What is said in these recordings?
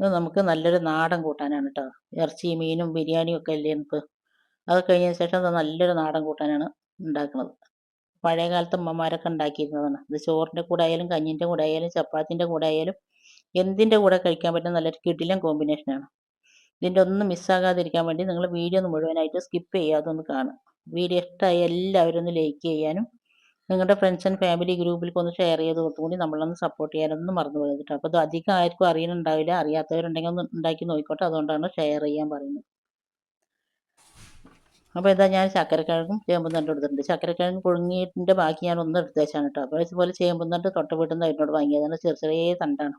ഇത് നമുക്ക് നല്ലൊരു നാടൻ കൂട്ടാനാണ് കേട്ടോ. ഇറച്ചി മീനും ബിരിയാണിയും ഒക്കെ അല്ലേ നമുക്ക്. അത് കഴിഞ്ഞതിന് ശേഷം ഇത് നല്ലൊരു നാടൻ കൂട്ടാനാണ് ഉണ്ടാക്കുന്നത്. പഴയ കാലത്ത് അമ്മമാരൊക്കെ ഉണ്ടാക്കിയിരുന്നതാണ്. ഇത് ചോറിൻ്റെ കൂടെ ആയാലും കഞ്ഞിൻ്റെ കൂടെ ആയാലും ചപ്പാത്തിൻ്റെ കൂടെ ആയാലും എന്തിൻ്റെ കൂടെ കഴിക്കാൻ പറ്റുന്ന നല്ലൊരു കിടിലൻ കോമ്പിനേഷനാണ്. ഇതിൻ്റെ ഒന്നും മിസ്സാകാതിരിക്കാൻ വേണ്ടി നിങ്ങൾ വീഡിയോ ഒന്ന് മുഴുവനായിട്ട് സ്കിപ്പ് ചെയ്യാതെ ഒന്ന് കാണുക. വീഡിയോ ഇഷ്ടമായി എല്ലാവരും ഒന്ന് ലൈക്ക് ചെയ്യാനും നിങ്ങളുടെ ഫ്രണ്ട്സ് ആൻഡ് ഫാമിലി ഗ്രൂപ്പിലേക്ക് ഒന്ന് ഷെയർ ചെയ്ത് കൊടുത്തുകൂടി നമ്മളൊന്ന് സപ്പോർട്ട് ചെയ്യാനൊന്നും മറന്നു പോയത്. അപ്പോൾ ഇത് അധികം ആർക്കും അറിയുന്നുണ്ടാവില്ല. അറിയാത്തവരുണ്ടെങ്കിൽ ഒന്ന് ഉണ്ടാക്കി നോക്കിക്കോട്ടെ. അതുകൊണ്ടാണ് ഷെയർ ചെയ്യാൻ പറയുന്നത്. അപ്പോൾ ഇതാ ഞാൻ ചക്കരക്കിഴങ്ങും ചേമ്പും തണ്ടും എടുത്തിട്ടുണ്ട്. ചക്കരക്കിഴങ്ങ് പുഴുങ്ങിയതിൻ്റെ ബാക്കി ഞാൻ ഒന്ന് എടുത്ത് വെച്ചാണ് കേട്ടോ. അപ്പോൾ ഇതുപോലെ ചേമ്പും തണ്ട് തൊട്ട് വീട്ടിൽ നിന്ന് അതിനോട് വാങ്ങിയതാണ്. ചെറിയ തണ്ടാണ്.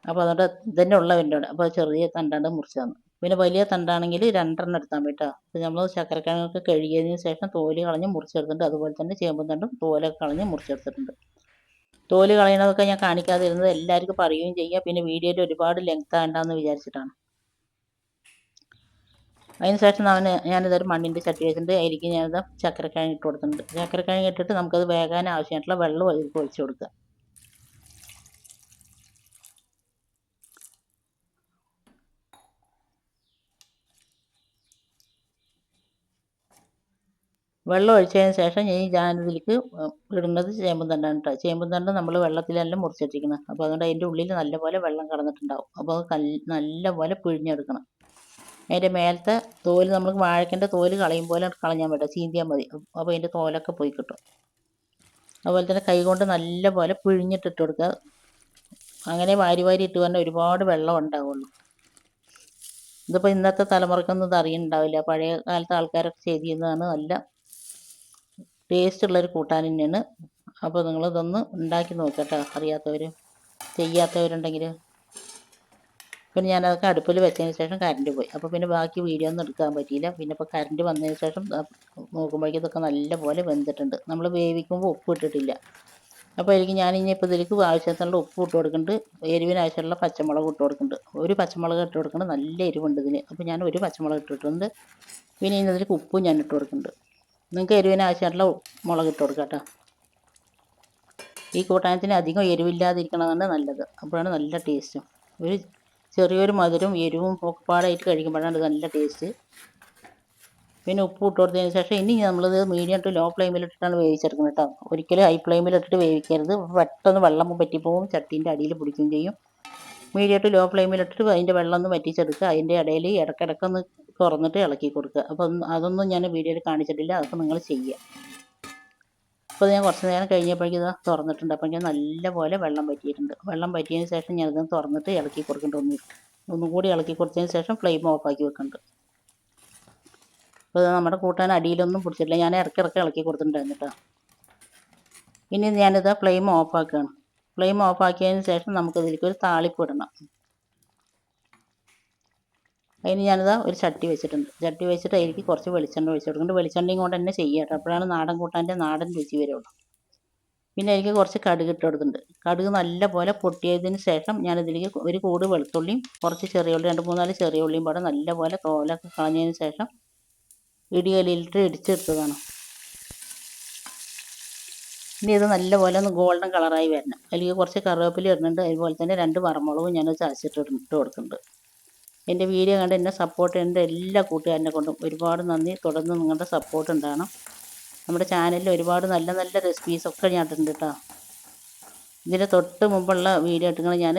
അപ്പോൾ അതുകൊണ്ട് ഇതന്നെ ഉള്ള എന്നോട്. അപ്പോൾ ചെറിയ തണ്ടാണ്ട് മുറിച്ച് തന്നു. പിന്നെ വലിയ തണ്ടാണെങ്കിൽ 2 എടുത്താൽ മതി കേട്ടോ. അപ്പോൾ നമ്മൾ ചക്കരക്കിഴങ്ങൊക്കെ കഴുകിയതിന് ശേഷം തോല് കളഞ്ഞ് മുറിച്ചെടുത്തിട്ടുണ്ട്. അതുപോലെ തന്നെ ചേമ്പും തണ്ടും തോലൊക്കെ കളഞ്ഞ് മുറിച്ചെടുത്തിട്ടുണ്ട്. തോല് കളയണതൊക്കെ ഞാൻ കാണിക്കാതിരുന്നത് എല്ലാവർക്കും പറയുകയും ചെയ്യുക. പിന്നെ വീഡിയോയിൽ ഒരുപാട് ലെങ്ത് ആകണ്ടെന്ന് വിചാരിച്ചിട്ടാണ്. അതിന് ശേഷം ഞാനിതൊരു മണ്ണിൻ്റെ ചട്ടി വെച്ചിട്ടുണ്ട്. അതിലേക്ക് ഞാനിത് ചക്കരക്കിഴങ്ങ് ഇട്ട് കൊടുത്തിട്ടുണ്ട്. ചക്കരക്കിഴങ്ങ് ഇട്ടിട്ട് നമുക്കത് വേകാൻ ആവശ്യമായിട്ടുള്ള വെള്ളം ഒഴിച്ച് കൊടുക്കുക. വെള്ളം ഒഴിച്ചതിന് ശേഷം ഞാനിതിലേക്ക് ഇടുന്നത് ചേമ്പും തണ്ടാണ് കേട്ടോ. ചേമ്പും തണ്ട് നമ്മൾ വെള്ളത്തിലെല്ലാം മുറിച്ചിട്ടിരിക്കുന്നത്. അപ്പോൾ അതുകൊണ്ട് അതിൻ്റെ ഉള്ളിൽ നല്ലപോലെ വെള്ളം കടന്നിട്ടുണ്ടാവും. അപ്പോൾ അത് നല്ലപോലെ പിഴിഞ്ഞെടുക്കണം. അതിൻ്റെ മേലത്തെ തോല് നമ്മൾ വാഴക്കൻ്റെ തോല് കളയും പോലെ കളഞ്ഞാൽ മതി, ചീന്തിയാൽ മതി. അപ്പോൾ അതിൻ്റെ തോലൊക്കെ പോയി കിട്ടും. അതുപോലെ തന്നെ കൈ കൊണ്ട് നല്ലപോലെ പിഴിഞ്ഞിട്ടിട്ട് കൊടുക്കുക. അങ്ങനെ വാരി വാരി ഇട്ട് പറഞ്ഞാൽ ഒരുപാട് വെള്ളം ഉണ്ടാവുള്ളൂ. ഇതിപ്പോൾ ഇന്നത്തെ തലമുറക്കൊന്നും ഇത് അറിയുന്നുണ്ടാവില്ല. പഴയ കാലത്തെ ആൾക്കാരൊക്കെ ചെയ്തിരുന്നതാണ്. നല്ല ടേസ്റ്റുള്ളൊരു കൂട്ടാൻ തന്നെയാണ്. അപ്പോൾ നിങ്ങളിതൊന്ന് ഉണ്ടാക്കി നോക്കട്ടോ, അറിയാത്തവർ ചെയ്യാത്തവരുണ്ടെങ്കിൽ. പിന്നെ ഞാനതൊക്കെ അടുപ്പിൽ വെച്ചതിന് ശേഷം കറണ്ട് പോയി. അപ്പോൾ പിന്നെ ബാക്കി വീഡിയോ ഒന്നും എടുക്കാൻ പറ്റിയില്ല. പിന്നെ ഇപ്പോൾ കറണ്ട് വന്നതിന് ശേഷം നോക്കുമ്പോഴേക്കും ഇതൊക്കെ നല്ലപോലെ വെന്തിട്ടുണ്ട്. നമ്മൾ വേവിക്കുമ്പോൾ ഉപ്പ് ഇട്ടിട്ടില്ല. അപ്പോൾ ഞാനിപ്പോൾ ഇതിലേക്ക് ആവശ്യത്തിനുള്ള ഉപ്പ് ഇട്ട് കൊടുക്കുന്നുണ്ട്. എരിവിന് ആവശ്യമുള്ള പച്ചമുളക് ഇട്ട് കൊടുക്കുന്നുണ്ട്. ഒരു പച്ചമുളക് ഇട്ട് കൊടുക്കുന്നുണ്ട്. നല്ല എരിവുണ്ട് ഇതിന്. അപ്പോൾ ഞാൻ ഒരു പച്ചമുളക് ഇട്ടിട്ടുണ്ട്. പിന്നെ ഇതിലേക്ക് ഉപ്പും ഞാൻ ഇട്ട് കൊടുക്കുന്നുണ്ട്. നിങ്ങൾക്ക് എരിവിന് ആവശ്യമായിട്ടുള്ള മുളക് ഇട്ട് കൊടുക്കാം കേട്ടോ. ഈ കൂട്ടാനത്തിന് അധികം എരിവില്ലാതിരിക്കണതാണ് നല്ലത്. അപ്പോഴാണ് നല്ല ടേസ്റ്റും. ഒരു ചെറിയൊരു മധുരവും എരിവും ഒക്കെപ്പാടായിട്ട് കഴിക്കുമ്പോഴാണ് ഇത് നല്ല ടേസ്റ്റ്. പിന്നെ ഉപ്പ് ഇട്ട് കൊടുത്തതിന് ശേഷം ഇനി നമ്മളിത് മീഡിയം ടു ലോ ഫ്ലെയിമിലിട്ടിട്ടാണ് വേവിച്ചെടുക്കുന്നത് കേട്ടോ. ഒരിക്കലും ഹൈ ഫ്ലെയിമിലിട്ടിട്ട് വേവിക്കരുത്. പെട്ടെന്ന് വെള്ളം പറ്റിപ്പോവും, ചട്ടീൻ്റെ അടിയിൽ പിടിക്കുകയും ചെയ്യും. മീഡിയം ടു ലോ ഫ്ലെയിമിലിട്ടിട്ട് അതിൻ്റെ വെള്ളം ഒന്ന് വറ്റിച്ചെടുക്കുക. അതിൻ്റെ ഇടയിൽ ഇടയ്ക്കിടയ്ക്കൊന്ന് തുറന്നിട്ട് ഇളക്കി കൊടുക്കുക. അപ്പം അതൊന്നും ഞാൻ വീഡിയോയിൽ കാണിച്ചിട്ടില്ല. അതൊക്കെ നിങ്ങൾ ചെയ്യുക. അപ്പോൾ ഞാൻ കുറച്ച് നേരം കഴിഞ്ഞപ്പോഴേക്കും ഇത് തുറന്നിട്ടുണ്ട്. അപ്പോൾ ഞാൻ നല്ലപോലെ വെള്ളം വറ്റിയിട്ടുണ്ട്. വെള്ളം വറ്റിയതിന് ശേഷം ഞാനിത് തുറന്നിട്ട് ഇളക്കി കൊടുക്കേണ്ട ഒന്നും കൂടി ഇളക്കി കൊടുത്തതിന് ശേഷം ഫ്ലെയിം ഓഫാക്കി വെക്കുന്നുണ്ട്. അപ്പോൾ നമ്മുടെ കൂട്ടാൻ അടിയിലൊന്നും പിടിച്ചിട്ടില്ല. ഞാൻ ഇടയ്ക്കിടയ്ക്ക് ഇളക്കി കൊടുത്തിട്ടുണ്ടായിരുന്നു കേട്ടോ. ഇനി ഞാനിത് ഫ്ലെയിം ഓഫാക്കുകയാണ്. ഫ്ലെയിം ഓഫാക്കിയതിന് ശേഷം നമുക്കിതിലേക്ക് ഒരു താളിപ്പ് ഇടണം. അതിന് ഞാനിതാ ഒരു ചട്ടി വെച്ചിട്ടുണ്ട്. ചട്ടി വെച്ചിട്ട് അതിലേക്ക് കുറച്ച് വെളിച്ചെണ്ണ ഒഴിച്ച് കൊടുക്കുന്നുണ്ട്. വെളിച്ചെണ്ണയും കൊണ്ട് തന്നെ ചെയ്യുക കേട്ടോ. അപ്പോഴാണ് നാടൻ കൂട്ടാൻ്റെ നാടൻ രുചി വരുള്ളൂ. പിന്നെ അതിലേക്ക് കുറച്ച് കടുക് ഇട്ട് കൊടുത്തിട്ടുണ്ട്. കടുക് നല്ലപോലെ പൊട്ടിയതിന് ശേഷം ഞാനിതിലേക്ക് ഒരു കൂട് വെളുത്തുള്ളിയും കുറച്ച് ചെറിയ ഉള്ളി 2-3 ചെറിയ ഉള്ളിയും പാടെ നല്ലപോലെ തോലൊക്കെ കളഞ്ഞതിന് ശേഷം ഇടികല്ലിലിട്ട് ഇടിച്ചെടുത്തതാണ്. ഇനി ഇത് നല്ലപോലെ ഒന്ന് ഗോൾഡൻ കളറായി വരണം. അതിലേക്ക് കുറച്ച് കറിവേപ്പില ഇടുന്നുണ്ട്. അതുപോലെ തന്നെ 2 വറമുളകും ഞാൻ ചതച്ചിട്ട് ഇട്ട് കൊടുക്കുന്നുണ്ട്. എൻ്റെ വീഡിയോ കണ്ട് എന്നെ സപ്പോർട്ട് ചെയ്യുന്ന എല്ലാ കൂട്ടുകാരനെ കൊണ്ടും ഒരുപാട് നന്ദി. തുടർന്ന് നിങ്ങളുടെ സപ്പോർട്ട് ഉണ്ടാകണം. നമ്മുടെ ചാനലിൽ ഒരുപാട് നല്ല നല്ല റെസിപ്പീസൊക്കെ ഞാൻ ഇട്ടിട്ടുണ്ട് കേട്ടോ. ഇതിന് തൊട്ട് മുമ്പുള്ള വീഡിയോ ഇട്ടിങ്ങനെ ഞാൻ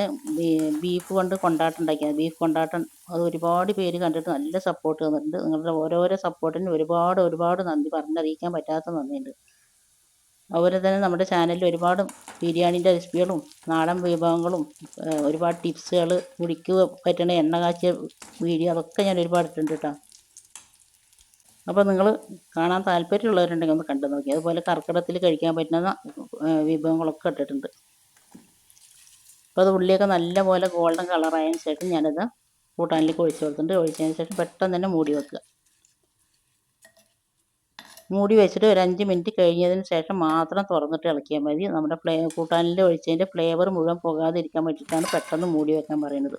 ബീഫ് കൊണ്ട് കൊണ്ടാട്ടുണ്ടാക്കിയത്. ബീഫ് കൊണ്ടാട്ടം അത് ഒരുപാട് പേര് കണ്ടിട്ട് നല്ല സപ്പോർട്ട് തന്നിട്ടുണ്ട്. നിങ്ങളുടെ ഓരോരോ സപ്പോർട്ടിന് ഒരുപാട് നന്ദി. പറഞ്ഞറിയിക്കാൻ പറ്റാത്ത നന്ദിയുണ്ട്. അതുപോലെ തന്നെ നമ്മുടെ ചാനലിൽ ഒരുപാട് ബിരിയാണീൻ്റെ റെസിപ്പികളും നാടൻ വിഭവങ്ങളും ഒരുപാട് ടിപ്സുകൾ, മുടിക്ക് പറ്റുന്ന എണ്ണ കാച്ചിയ വീഡിയോ അതൊക്കെ ഞാൻ ഒരുപാട് ഇട്ടിട്ടുണ്ട് കേട്ടോ. അപ്പോൾ നിങ്ങൾ കാണാൻ താല്പര്യമുള്ളവരുണ്ടെങ്കിൽ ഒന്ന് കണ്ടു നോക്കി. അതുപോലെ കർക്കിടകത്തിൽ കഴിക്കാൻ പറ്റുന്ന വിഭവങ്ങളൊക്കെ ഇട്ടിട്ടുണ്ട്. അപ്പോൾ അത് ഉള്ളിയൊക്കെ നല്ലപോലെ ഗോൾഡൻ കളറായതിന് ശേഷം ഞാനത് കൂട്ടാനിലേക്ക് ഒഴിച്ച് കൊടുത്തിട്ടുണ്ട്. ഒഴിച്ചതിന് ശേഷം പെട്ടെന്ന് തന്നെ മൂടി വെക്കുക. മൂടി വെച്ചിട്ട് ഒരു 5 മിനിറ്റ് കഴിഞ്ഞതിന് ശേഷം മാത്രം തുറന്നിട്ട് ഇളക്കിയാൽ മതി. നമ്മുടെ കൂട്ടാനിൽ ഒഴിച്ചതിൻ്റെ ഫ്ലേവർ മുഴുവൻ പോകാതിരിക്കാൻ വേണ്ടിയിട്ടാണ് പെട്ടെന്ന് മൂടി വെക്കാൻ പറയുന്നത്.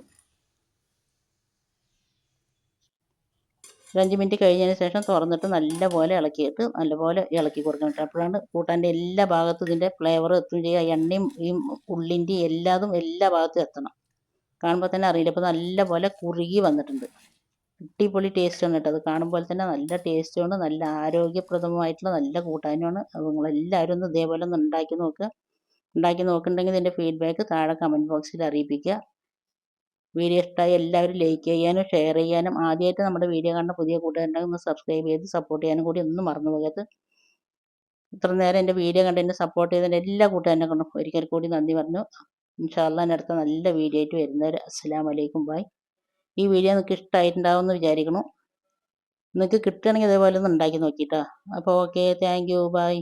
ഒരു 5 മിനിറ്റ് കഴിഞ്ഞതിന് ശേഷം തുറന്നിട്ട് നല്ലപോലെ ഇളക്കിയിട്ട് നല്ലപോലെ ഇളക്കി കൊടുക്കണം കേട്ടോ. അപ്പോഴാണ് കൂട്ടാൻ്റെ എല്ലാ ഭാഗത്തും ഇതിൻ്റെ ഫ്ലേവർ എത്തുകയും ചെയ്യുക. എണ്ണയും ഈ ഉള്ളിൻ്റെ എല്ലാതും എല്ലാ ഭാഗത്തും എത്തണം. കാണുമ്പോൾ തന്നെ അറിയില്ല. ഇപ്പോൾ നല്ല പോലെ കുറുകി വന്നിട്ടുണ്ട്. അടിപൊളി ടേസ്റ്റാണ് കേട്ടോ. അത് കാണുമ്പോൾ തന്നെ നല്ല ടേസ്റ്റുമാണ്, നല്ല ആരോഗ്യപ്രദമായിട്ടുള്ള നല്ല കൂട്ടാനുമാണ്. അപ്പോൾ നിങ്ങളെല്ലാവരും ഒന്ന് ഇതേപോലെ ഒന്ന് ഉണ്ടാക്കി നോക്കുക. ഉണ്ടാക്കി നോക്കുന്നുണ്ടെങ്കിൽ ഇതിൻ്റെ ഫീഡ്ബാക്ക് താഴെ കമൻറ്റ് ബോക്സിൽ അറിയിപ്പിക്കുക. വീഡിയോ ഇഷ്ടമായി എല്ലാവരും ലൈക്ക് ചെയ്യാനും ഷെയർ ചെയ്യാനും, ആദ്യമായിട്ട് നമ്മുടെ വീഡിയോ കാണുന്ന പുതിയ കൂട്ടുകാരുണ്ടെങ്കിൽ ഒന്ന് സബ്സ്ക്രൈബ് ചെയ്ത് സപ്പോർട്ട് ചെയ്യാനും കൂടി ഒന്നും മറന്നു പോകരുത്. ഇത്ര നേരം എൻ്റെ വീഡിയോ കണ്ട് എന്നെ സപ്പോർട്ട് ചെയ്തതിൻ്റെ എല്ലാ കൂട്ടുകാരനെ കൊണ്ടും ഒരിക്കൽ കൂടി നന്ദി പറഞ്ഞു. ഇൻഷാ അല്ലാഹ് ഞാൻ അടുത്ത നല്ല വീഡിയോ ആയിട്ട് വരുന്നവരെ അസ്സലാമു അലൈക്കും ബൈ. ഈ വീഡിയോ നിങ്ങൾക്ക് ഇഷ്ടമായിട്ടുണ്ടാവുമെന്ന് വിചാരിക്കണം. നിങ്ങൾക്ക് കിട്ടുകയാണെങ്കിൽ ഇതേപോലെ ഒന്ന് ഉണ്ടാക്കി നോക്കിയിട്ടോ. അപ്പോൾ ഓക്കെ, താങ്ക് യു, ബൈ.